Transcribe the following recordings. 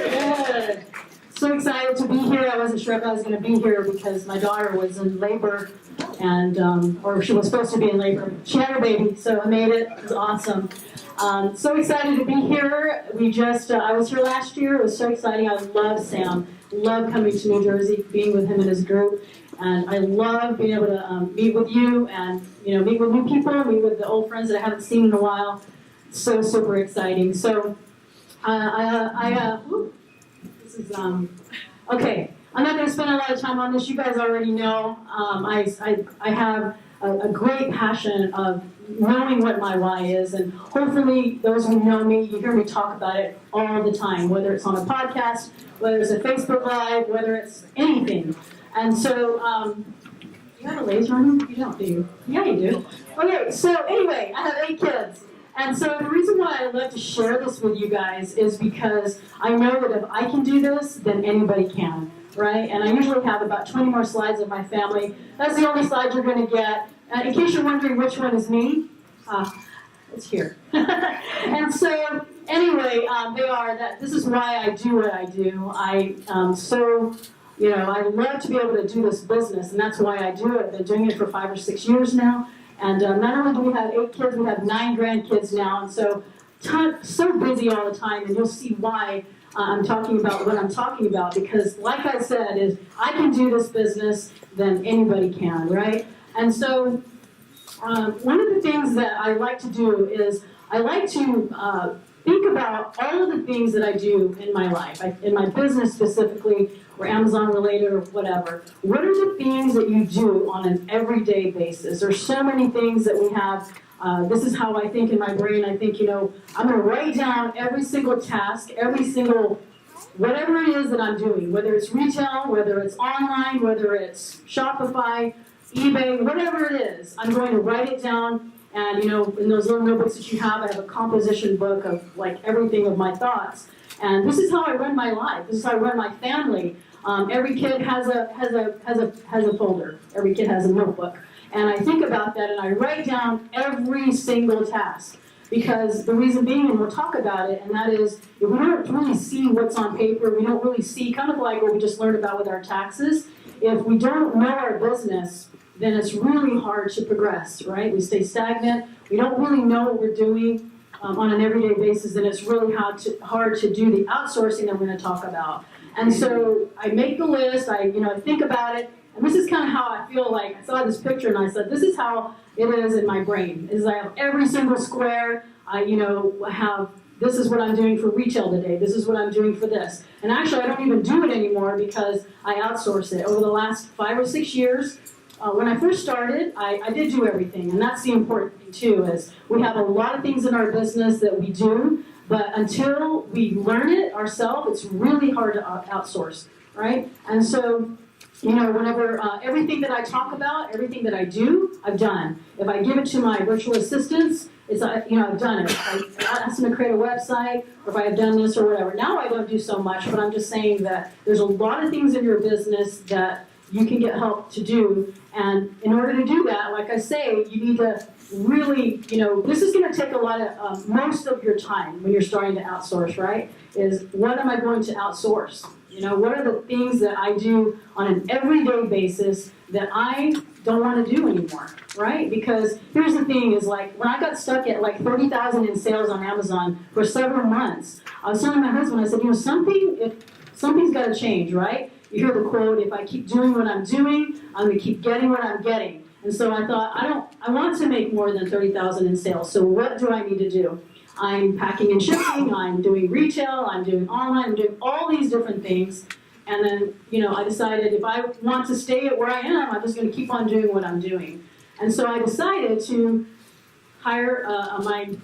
Good. So excited to be here. I wasn't sure if I was going to be here because my daughter was in labor, and or she was supposed to be in labor. She had her baby, so I made it. It was awesome. So excited to be here. I was here last year. It was so exciting. I love Sam. Love coming to New Jersey, being with him and his group. And I love being able to meet with you and meet with new people, meet with the old friends that I haven't seen in a while. So super exciting. So this is okay. I'm not going to spend a lot of time on this. You guys already know. I have a great passion of knowing what my why is, and hopefully those who know me, you hear me talk about it all the time, whether it's on a podcast, whether it's a Facebook Live, whether it's anything. And so, you have a laser on you? You don't, do you? Yeah, you do. Okay, so anyway, I have 8 kids. And so the reason why I love to share this with you guys is because I know that if I can do this, then anybody can, right? And I usually have about 20 more slides of my family. That's the only slide you're going to get. In case you're wondering which one is me, it's here. And so anyway, this is why I do what I do. I love to be able to do this business, and that's why I do it. I've been doing it for 5 or 6 years now. And not only do we have 8 kids, we have 9 grandkids now. And so busy all the time, and you'll see why I'm talking about what I'm talking about. Because like I said, is I can do this business, then anybody can, right? And so one of the things that I like to do is I like to think about all of the things that I do in my life, in my business specifically, or Amazon related or whatever. What are the things that you do on an everyday basis? There's so many things that we have. This is how I think in my brain. I think, I'm going to write down every single task, every single, whatever it is that I'm doing, whether it's retail, whether it's online, whether it's Shopify, eBay, whatever it is, I'm going to write it down. And, in those little notebooks that you have, I have a composition book of like everything of my thoughts. And this is how I run my life. This is how I run my family. Every kid has a folder. Every kid has a notebook. And I think about that and I write down every single task. Because the reason being, and we'll talk about it, and that is, if we don't really see what's on paper, we don't really see, kind of like what we just learned about with our taxes, if we don't know our business, then it's really hard to progress, right? We stay stagnant. We don't really know what we're doing on an everyday basis, and it's really hard to do the outsourcing that we're going to talk about. And so I make the list, I think about it, and this is kind of how I feel like, I saw this picture and I said, this is how it is in my brain, is I have every single square, this is what I'm doing for retail today, this is what I'm doing for this. And actually I don't even do it anymore because I outsource it. Over the last 5 or 6 years, when I first started, I did do everything, and that's the important thing too, is we have a lot of things in our business that we do, but until we learn it ourselves, it's really hard to outsource, right? And so, whenever everything that I talk about, everything that I do, I've done. If I give it to my virtual assistants, I've done it. If I ask them to create a website, or if I have done this or whatever. Now I don't do so much, but I'm just saying that there's a lot of things in your business that you can get help to do. And in order to do that, like I say, you need to really, this is going to take a lot of, most of your time when you're starting to outsource, right? Is what am I going to outsource? What are the things that I do on an everyday basis that I don't want to do anymore, right? Because here's the thing is like, when I got stuck at like 30,000 in sales on Amazon for several months, I was telling my husband, I said, something's got to change, right? You hear the quote, if I keep doing what I'm doing, I'm going to keep getting what I'm getting. And so I thought, I want to make more than 30,000 in sales, so what do I need to do? I'm packing and shipping, I'm doing retail, I'm doing online, I'm doing all these different things. And then, I decided if I want to stay at where I am, I'm just going to keep on doing what I'm doing. And so I decided to hire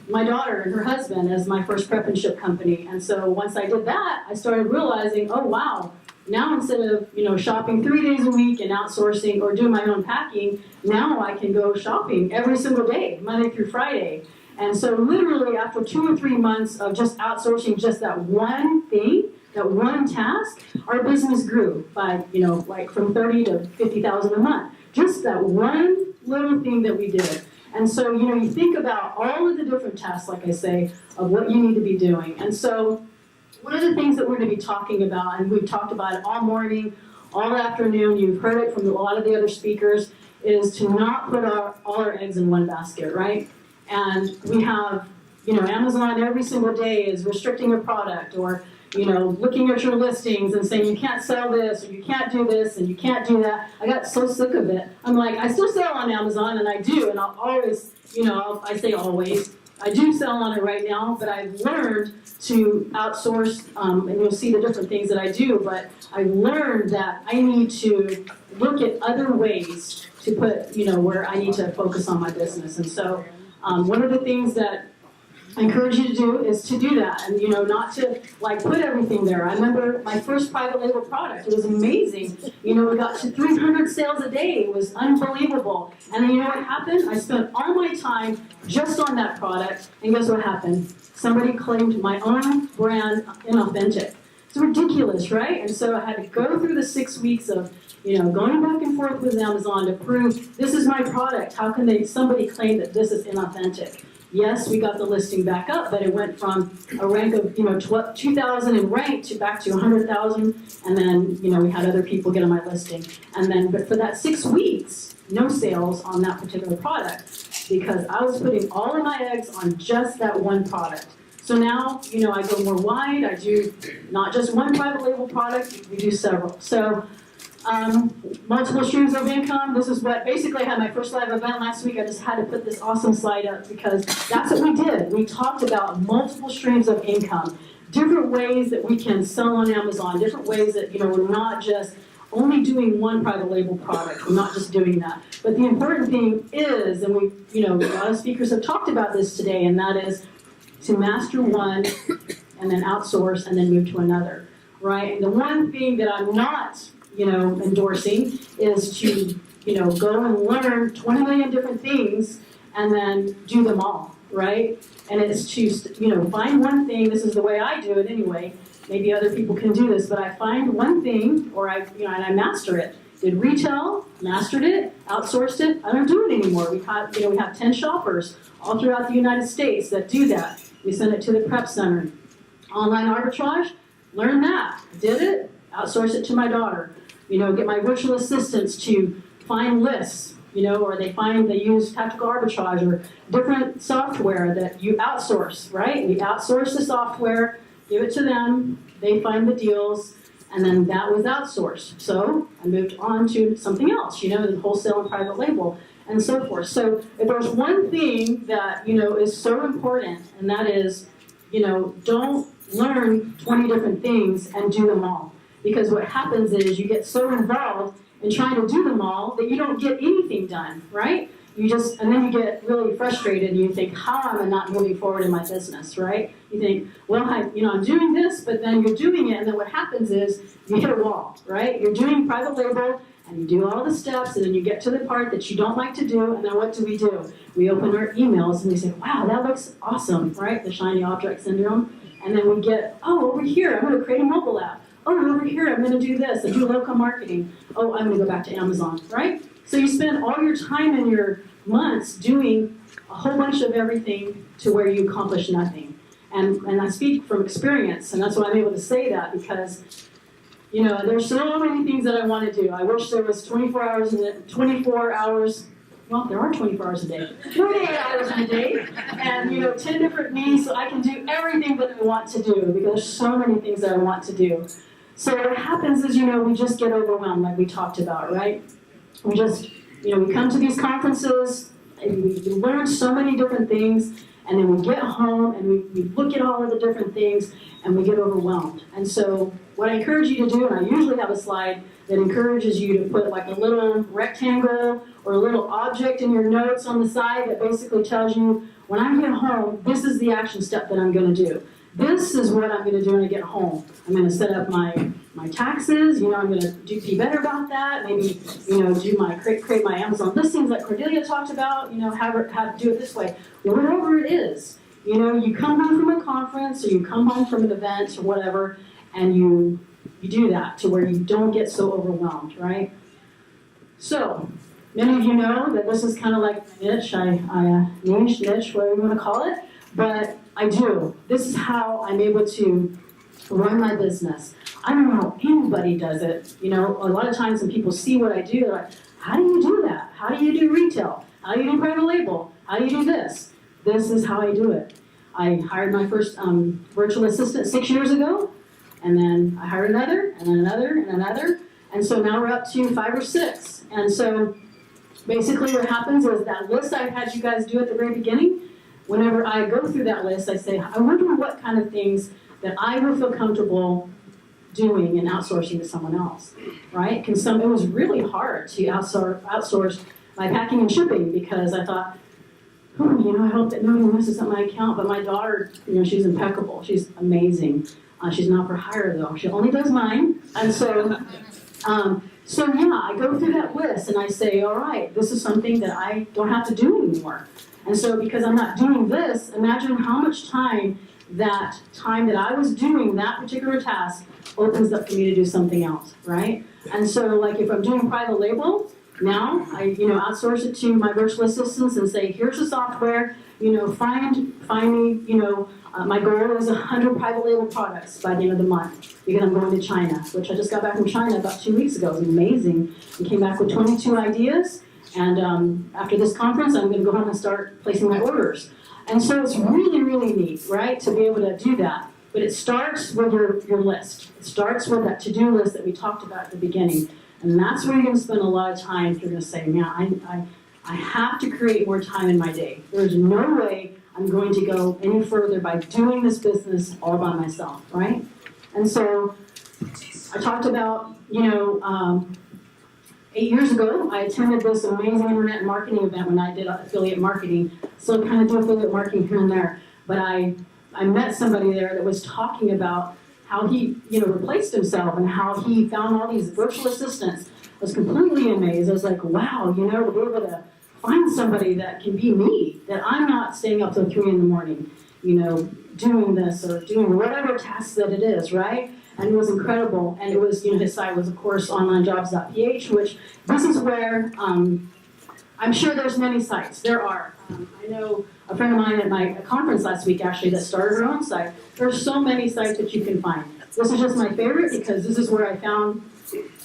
my daughter and her husband as my first prep and ship company. And so once I did that, I started realizing, oh wow, now instead of shopping 3 days a week and outsourcing or doing my own packing, now I can go shopping every single day, Monday through Friday. And so literally after 2 or 3 months of just outsourcing just that one thing, that one task, our business grew by, like from 30 to 50,000 a month. Just that one little thing that we did. And so, you think about all of the different tasks, like I say, of what you need to be doing. And so one of the things that we're going to be talking about, and we've talked about it all morning, all afternoon, you've heard it from a lot of the other speakers, is to not put all our eggs in one basket, right? And we have, Amazon every single day is restricting a product, or looking at your listings and saying you can't sell this, or you can't do this, and you can't do that. I got so sick of it. I'm like, I still sell on Amazon, and I do, and I'll always, I say always, I do sell on it right now, but I've learned to outsource, and you'll see the different things that I do, but I've learned that I need to look at other ways to put, where I need to focus on my business. And so one of the things that I encourage you to do is to do that, and not to put everything there. I remember my first private label product. It was amazing. We got to 300 sales a day. It was unbelievable. And then what happened? I spent all my time just on that product, and guess what happened? Somebody claimed my own brand inauthentic. It's ridiculous, right? And so I had to go through the 6 weeks of going back and forth with Amazon to prove this is my product. How can somebody claim that this is inauthentic? Yes, we got the listing back up, but it went from a rank of 2,000 in rank to back to 100,000, and then we had other people get on my listing, and then but for that 6 weeks, no sales on that particular product because I was putting all of my eggs on just that one product. So now I go more wide. I do not just one private label product; we do several. So. Multiple streams of income. This is what basically I had my first live event last week. I just had to put this awesome slide up because that's what we did. We talked about multiple streams of income, different ways that we can sell on Amazon, different ways that we're not just only doing one private label product. We're not just doing that. But the important thing is, and we, a lot of speakers have talked about this today, and that is to master one and then outsource and then move to another, right? And the one thing that I'm not endorsing is to, go and learn 20 million different things and then do them all, right? And it's to, find one thing. This is the way I do it anyway. Maybe other people can do this, but I find one thing, or and I master it. Did retail, mastered it, outsourced it. I don't do it anymore. We have 10 shoppers all throughout the United States that do that. We send it to the prep center. Online arbitrage, learn that. Did it, outsource it to my daughter. Get my virtual assistants to find lists, or they use tactical arbitrage or different software that you outsource, right? We outsource the software, give it to them, they find the deals, and then that was outsourced. So I moved on to something else, the wholesale and private label, and so forth. So if there's one thing that, is so important, and that is, don't learn 20 different things and do them all. Because what happens is you get so involved in trying to do them all that you don't get anything done, right? And then you get really frustrated and you think, how am I not moving forward in my business, right? You think, well, I'm doing this, but then you're doing it, and then what happens is you hit a wall, right? You're doing private label, and you do all the steps, and then you get to the part that you don't like to do, and then what do? We open our emails, and we say, wow, that looks awesome, right? The shiny object syndrome. And then we get, over here, I'm going to create a mobile app. Over here, I'm going to do this and do local marketing. I'm going to go back to Amazon, right? So you spend all your time and your months doing a whole bunch of everything to where you accomplish nothing. And I speak from experience, and that's why I'm able to say that because, there's so many things that I want to do. I wish there was 24 hours. Well, there are 24 hours a day, 48 hours in a day, and 10 different means so I can do everything that I want to do because there's so many things that I want to do. So what happens is, we just get overwhelmed like we talked about, right? We just, we come to these conferences and we learn so many different things, and then we get home and we look at all of the different things and we get overwhelmed. And so what I encourage you to do, and I usually have a slide that encourages you to put like a little rectangle or a little object in your notes on the side that basically tells you, when I get home, this is the action step that I'm going to do. This is what I'm going to do when I get home. I'm going to set up my taxes. I'm going to be better about that. Maybe, create my Amazon listings like Cordelia talked about. Have to do it this way. Whatever it is, you come home from a conference or you come home from an event or whatever, and you do that to where you don't get so overwhelmed, right? So, many of you know that this is kind of like a niche, niche, whatever you want to call it, but I do. This is how I'm able to run my business. I don't know how anybody does it. You know, a lot of times when people see what I do, they're like, how do you do that? How do you do retail? How do you do private label? How do you do this? This is how I do it. I hired my first virtual assistant 6 years ago, and then I hired another, and then another, and another, and so now we're up to 5 or 6. And so basically what happens is that list I had you guys do at the very beginning, whenever I go through that list, I say, I wonder what kind of things that I would feel comfortable doing and outsourcing to someone else, right? It was really hard to outsource my packing and shipping because I thought, I hope that nobody messes up my account. But my daughter, she's impeccable. She's amazing. She's not for hire though. She only does mine. And so I go through that list and I say, all right, this is something that I don't have to do anymore. And so because I'm not doing this, imagine how much time that I was doing that particular task opens up for me to do something else, right? And so like if I'm doing private label, now I outsource it to my virtual assistants and say, here's the software, find me, my goal is 100 private label products by the end of the month because I'm going to China, which I just got back from China about 2 weeks ago. It was amazing. I came back with 22 ideas, and after this conference, I'm going to go home and start placing my orders. And so it's really, really neat, right, to be able to do that. But it starts with your list. It starts with that to-do list that we talked about at the beginning. And that's where you're going to spend a lot of time if you're going to say, man, I have to create more time in my day. There's no way I'm going to go any further by doing this business all by myself, right? And so I talked about, 8 years ago, I attended this amazing internet marketing event when I did affiliate marketing. Still kind of do affiliate marketing here and there. But I met somebody there that was talking about how he, replaced himself and how he found all these virtual assistants. I was completely amazed. I was like, wow, to be able to find somebody that can be me, that I'm not staying up till 3 in the morning, doing this or doing whatever task that it is, right? And it was incredible. And it was, his site was, of course, onlinejobs.ph, which this is where, I'm sure there's many sites. There are. I know a friend of mine at my conference last week, actually, that started her own site. There's so many sites that you can find. This is just my favorite because this is where I found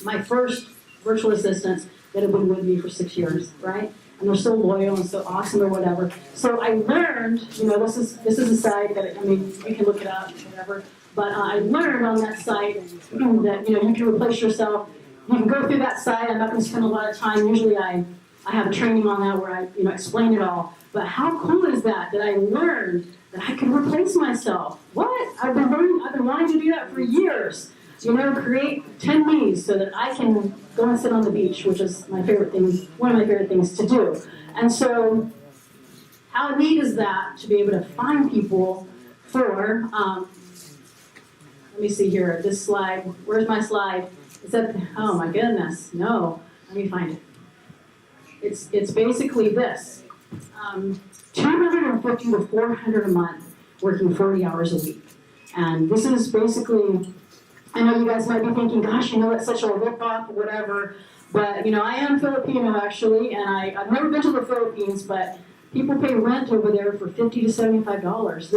my first virtual assistants that have been with me for 6 years, right? And they're so loyal and so awesome or whatever. So I learned, this is a site that, you can look it up, whatever. But I learned on that site that, you can replace yourself. You can go through that site. I'm not going to spend a lot of time. Usually I have a training on that where I, explain it all. But how cool is that I learned that I can replace myself? What? I've been wanting to do that for years. Create 10 me's so that I can go and sit on the beach, which is my favorite thing, one of my favorite things to do. And so, how neat is that to be able to find people for, let me see here, this slide, where's my slide? Is that, oh my goodness, no, let me find it. It's basically this, 250 to 400 a month, working 40 hours a week. And this is basically, I know you guys might be thinking, gosh, it's such a rip-off or whatever, but, I am Filipino, actually, and I've never been to the Philippines, but people pay rent over there for $50 to $75.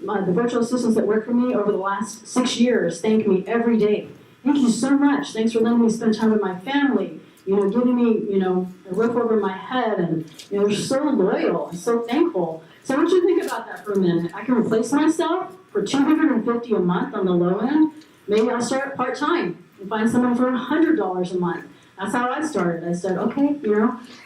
The virtual assistants that work for me over the last 6 years thank me every day. Thank you so much. Thanks for letting me spend time with my family, giving me, a roof over my head, and, they're so loyal and so thankful. So I want you to think about that for a minute. I can replace myself for $250 a month on the low end. Maybe I'll start part-time and find someone for $100 a month. That's how I started. I said, okay,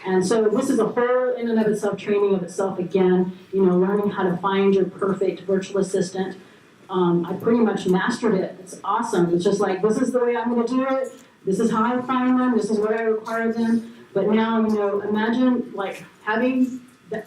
and so this is a whole in and of itself training of itself again, learning how to find your perfect virtual assistant. I pretty much mastered it. It's awesome. It's just like, this is the way I'm going to do it. This is how I find them. This is what I require them. But now, imagine like having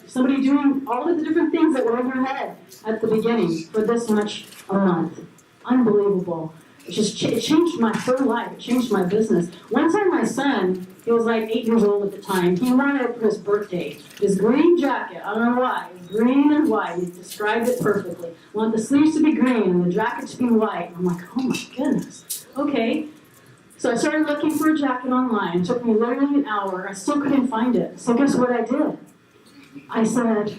somebody doing all of the different things that were in your head at the beginning for this much a month. Unbelievable. It changed my whole life. It changed my business. One time my son, he was like 8 years old at the time, he wanted for his birthday this green jacket. I don't know why. It was green and white. He described it perfectly. Wanted the sleeves to be green and the jacket to be white. I'm like, oh my goodness. Okay. So I started looking for a jacket online. It took me literally an hour. I still couldn't find it. So guess what I did? I said,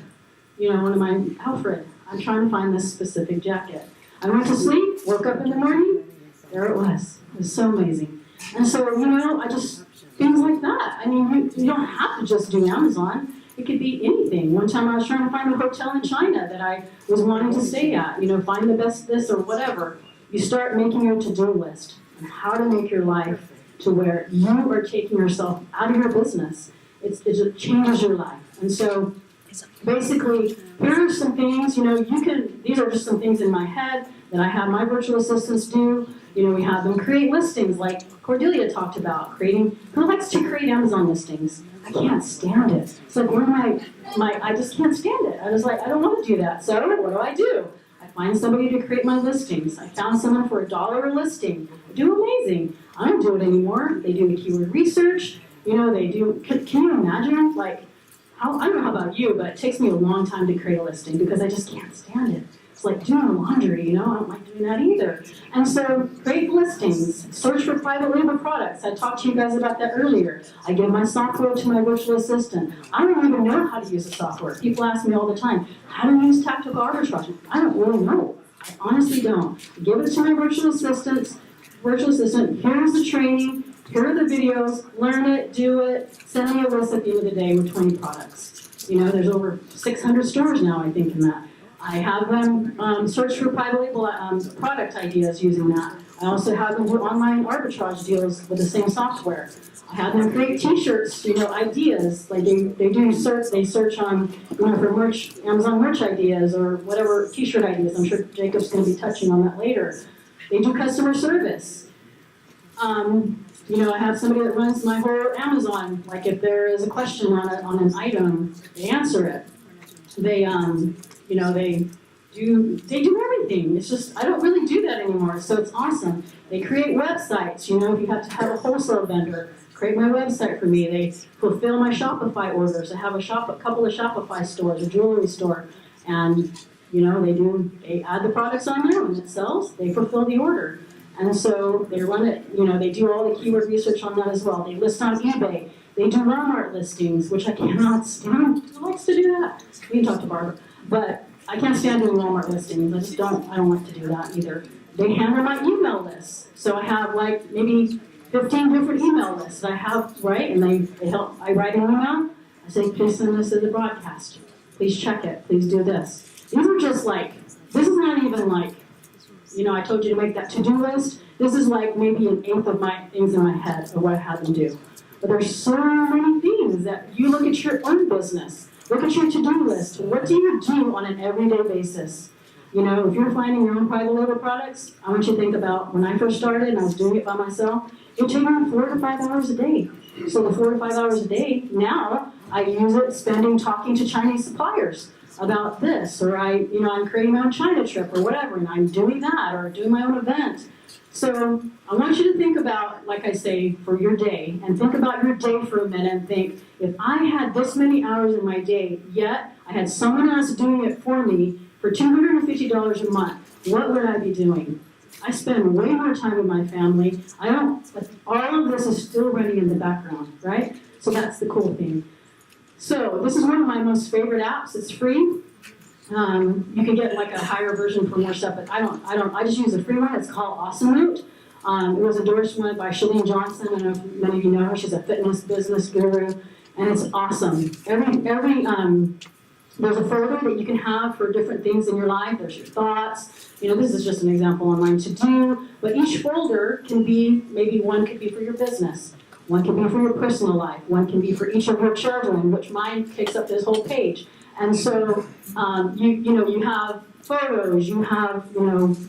Alfred, I'm trying to find this specific jacket. I went to sleep, woke up in the morning, there it was. It was so amazing. And so, things like that. I mean, you don't have to just do Amazon. It could be anything. One time I was trying to find a hotel in China that I was wanting to stay at, find the best this or whatever. You start making your to-do list on how to make your life to where you are taking yourself out of your business. It changes your life. And so basically, here are some things, these are just some things in my head that I have my virtual assistants do. We have them create listings like Cordelia talked about, who likes to create Amazon listings? I can't stand it. It's like one of I just can't stand it. I was like, I don't want to do that. So what do? I find somebody to create my listings. I found someone for $1 a listing. They do amazing. I don't do it anymore. They do the keyword research. They do, can you imagine, I don't know about you, but it takes me a long time to create a listing because I just can't stand it. It's like doing laundry, I don't like doing that either. And so create listings, search for private label products. I talked to you guys about that earlier. I give my software to my virtual assistant. I don't even know how to use the software. People ask me all the time, how do you use tactical arbitrage? I don't really know. I honestly don't. I give it to my virtual assistant, here's the training, here are the videos, learn it, do it, send me a list at the end of the day with 20 products. There's over 600 stores now, I think, in that. I have them search for private label product ideas using that. I also have them do online arbitrage deals with the same software. I have them create T-shirts, ideas. Like they search on, for merch, Amazon merch ideas or whatever T-shirt ideas. I'm sure Jacob's going to be touching on that later. They do customer service. I have somebody that runs my whole Amazon. Like if there is a question on an item, they answer it. They do everything. It's just, I don't really do that anymore, so it's awesome. They create websites, if you have to have a wholesale vendor, create my website for me. They fulfill my Shopify orders. I have a couple of Shopify stores, a jewelry store, and, they add the products on there. When it sells, they fulfill the order. And so they run it, they do all the keyword research on that as well. They list on eBay. They do Walmart listings, which I cannot stand. Who likes to do that? We can talk to Barbara. But I can't stand doing Walmart listings. I don't like to do that either. They handle my email lists. So I have maybe 15 different email lists I have, right? And they help. I write an email. I say, please send this to the broadcast. Please check it. Please do this. These are just this is not even I told you to make that to-do list. This is maybe an eighth of my things in my head of what I have them do. But there's so many things that you look at your own business. Look at your to-do list. What do you do on an everyday basis? If you're finding your own private label products, I want you to think about when I first started and I was doing it by myself, it took me 4 to 5 hours a day. So the 4 to 5 hours a day, now I use it talking to Chinese suppliers about this, or I'm creating my own China trip or whatever, and I'm doing that, or doing my own event. So I want you to think about, like I say, for your day, and think about your day for a minute and think, if I had this many hours in my day, yet I had someone else doing it for me for $250 a month, what would I be doing? I spend way more time with my family. All of this is still running in the background, right? So that's the cool thing. So this is one of my most favorite apps. It's free. You can get a higher version for more stuff, but I just use a free one. It's called Awesome Root. It was endorsed by Shalene Johnson. I don't know if many of you know her. She's a fitness business guru, and it's awesome. There's a folder that you can have for different things in your life. There's your thoughts. This is just an example online to do, but each folder can be, maybe one could be for your business. One can be for your personal life. One can be for each of your children, which mine takes up this whole page. And so, you have photos, you have,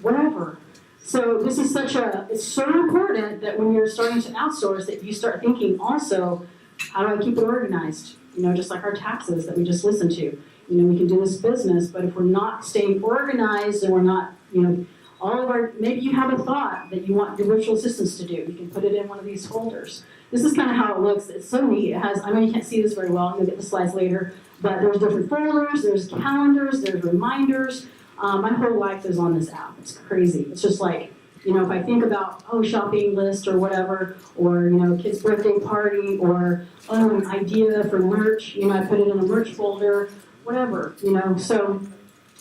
whatever. So this is it's so important that when you're starting to outsource that you start thinking also, how do I keep it organized? Just like our taxes that we just listened to. We can do this business, but if we're not staying organized and we're not, maybe you have a thought that you want your virtual assistants to do. You can put it in one of these folders. This is kind of how it looks. It's so neat. I know you can't see this very well. You'll get the slides later. But there's different folders, there's calendars, there's reminders. My whole life is on this app. It's crazy. It's just if I think about, shopping list or whatever, or, kid's birthday party, or, an idea for merch, I put it in a merch folder, whatever, So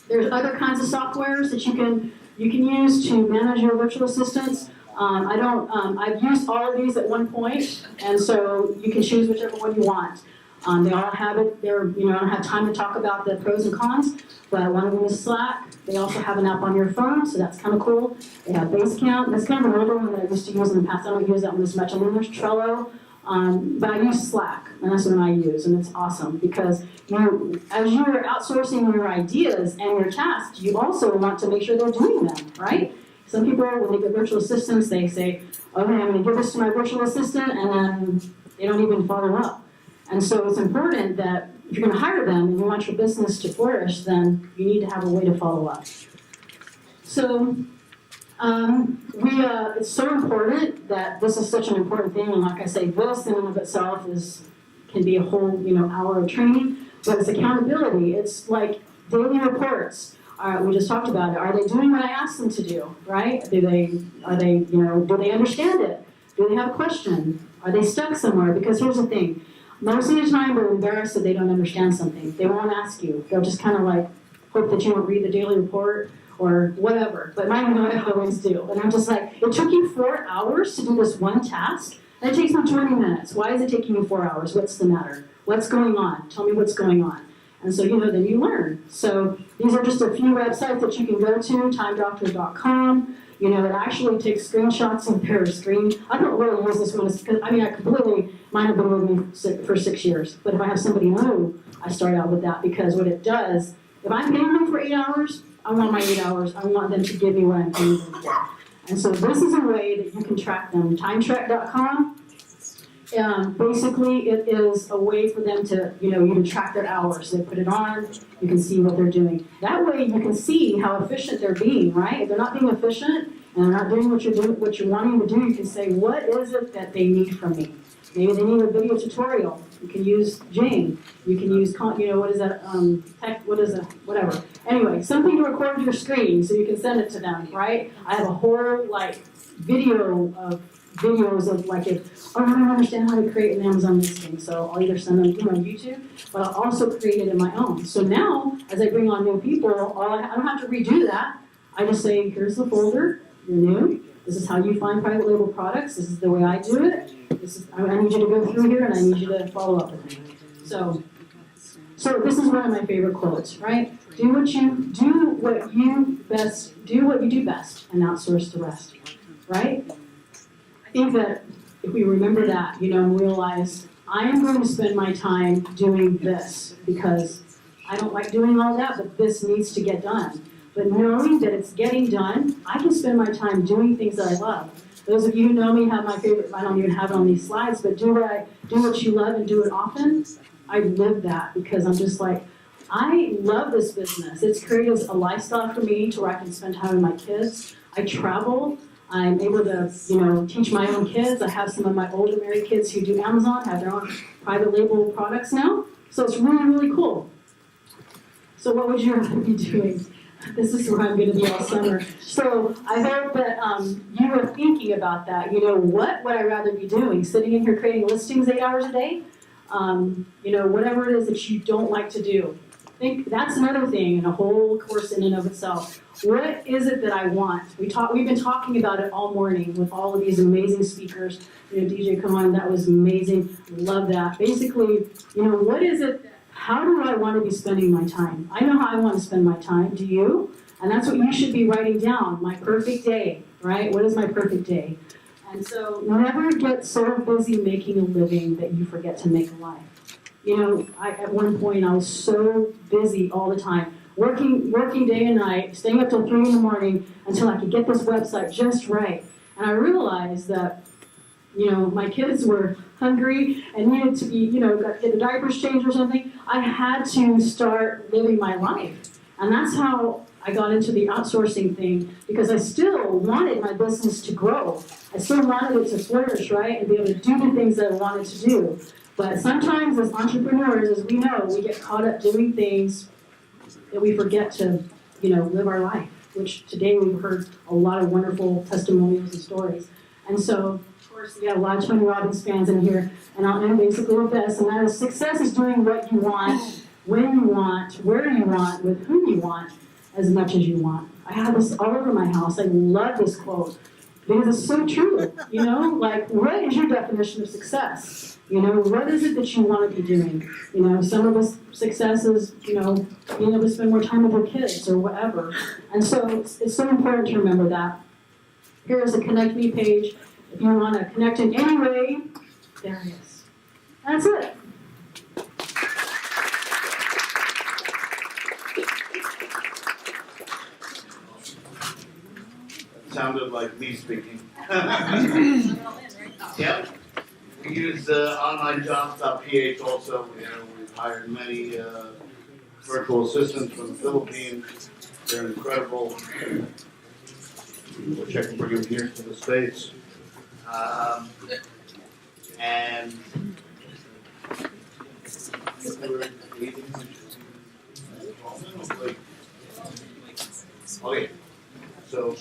there's other kinds of softwares that you can you can use to manage your virtual assistants. I've used all of these at one point, and so you can choose whichever one you want. They all have it. I don't have time to talk about the pros and cons, but one of them is Slack. They also have an app on your phone, so that's kind of cool. They have Basecamp. That's kind of an older one that I used to use in the past. I don't use that one as much. And then there's Trello, but I use Slack, and that's the one I use, and it's awesome because as you're outsourcing your ideas and your tasks, you also want to make sure they're doing them, right? Some people, when they get virtual assistants, they say, okay, I'm going to give this to my virtual assistant, and then they don't even follow up. And so it's important that if you're going to hire them and you want your business to flourish, then you need to have a way to follow up. So it's so important that this is such an important thing. And like I say, this in and of itself can be a whole hour of training. But it's accountability. It's like daily reports. We just talked about it. Are they doing what I asked them to do? Right? Do they understand it? Do they have a question? Are they stuck somewhere? Because here's the thing. Most of the time, they're embarrassed that they don't understand something. They won't ask you. They'll just kind of like hope that you don't read the daily report or whatever. But mine know I always do. And I'm just like, it took you 4 hours to do this one task? And it takes me 20 minutes. Why is it taking you 4 hours? What's the matter? What's going on? Tell me what's going on. And so, then you learn. So these are just a few websites that you can go to, timedoctor.com. It actually takes screenshots of their screen. I don't really use this one because, mine have been with me for 6 years. But if I have somebody new, I start out with that because what it does, if I'm paying them for 8 hours, I want my 8 hours. I want them to give me what I'm paying them for. And so this is a way that you can track them. Timetrack.com. Basically, it is a way for them to, you can track their hours. They put it on, you can see what they're doing. That way, you can see how efficient they're being, right? If they're not being efficient and they're not doing what you're wanting to do, you can say, what is it that they need from me? Maybe they need a video tutorial. You can use Jane. You can use, what is that? Whatever. Anyway, something to record your screen so you can send it to them, right? I have a whole videos of I don't understand how to create an Amazon listing, so I'll either send them to YouTube, but I'll also create it in my own. So now, as I bring on new people, I don't have to redo that. I just say, here's the folder, you're new, this is how you find private label products, this is the way I do it, I need you to go through here and I need you to follow up with me. So this is one of my favorite quotes, right? Do what you do best and outsource the rest, right? I think that if we remember that, and realize I am going to spend my time doing this because I don't like doing all that, but this needs to get done. But knowing that it's getting done, I can spend my time doing things that I love. Those of you who know me have my favorite, I don't even have it on these slides, but do what you love and do it often. I live that because I'm just like, I love this business. It's created a lifestyle for me to where I can spend time with my kids. I travel. I'm able to, teach my own kids. I have some of my older married kids who do Amazon, have their own private label products now. So it's really, really cool. So what would you rather be doing? This is where I'm going to be all summer. So I hope that you are thinking about that. What would I rather be doing? Sitting in here creating listings 8 hours a day? Whatever it is that you don't like to do. I think that's another thing in a whole course in and of itself. What is it that I want? We've been talking about it all morning with all of these amazing speakers. DJ, come on, that was amazing. Love that. Basically, what is it? How do I want to be spending my time? I know how I want to spend my time. Do you? And that's what you should be writing down. My perfect day, right? What is my perfect day? And so never get so busy making a living that you forget to make a life. At one point I was so busy all the time, working day and night, staying up till 3 in the morning until I could get this website just right. And I realized that, my kids were hungry and needed to be, get the diapers changed or something. I had to start living my life. And that's how I got into the outsourcing thing, because I still wanted my business to grow. I still wanted it to flourish, right? And be able to do the things that I wanted to do. But sometimes as entrepreneurs, as we know, we get caught up doing things that we forget to, live our life, which today we've heard a lot of wonderful testimonials and stories. And so, of course, we have a lot of Tony Robbins fans in here, and I'll end basically with this, and that is success is doing what you want, when you want, where you want, with whom you want, as much as you want. I have this all over my house. I love this quote because it's so true. You know, like, what is your definition of success? You know, what is it that you want to be doing? You know, some of us success is, you know, being able to spend more time with your kids or whatever. And so it's so important to remember that. Here is a Connect Me page. If you want to connect in any way, there it is. That's it. Sounded like me speaking. Yep. We use onlinejobs.ph also. You know, we've hired many virtual assistants from the Philippines. They're incredible. We'll check and bring them here to the States. And okay. So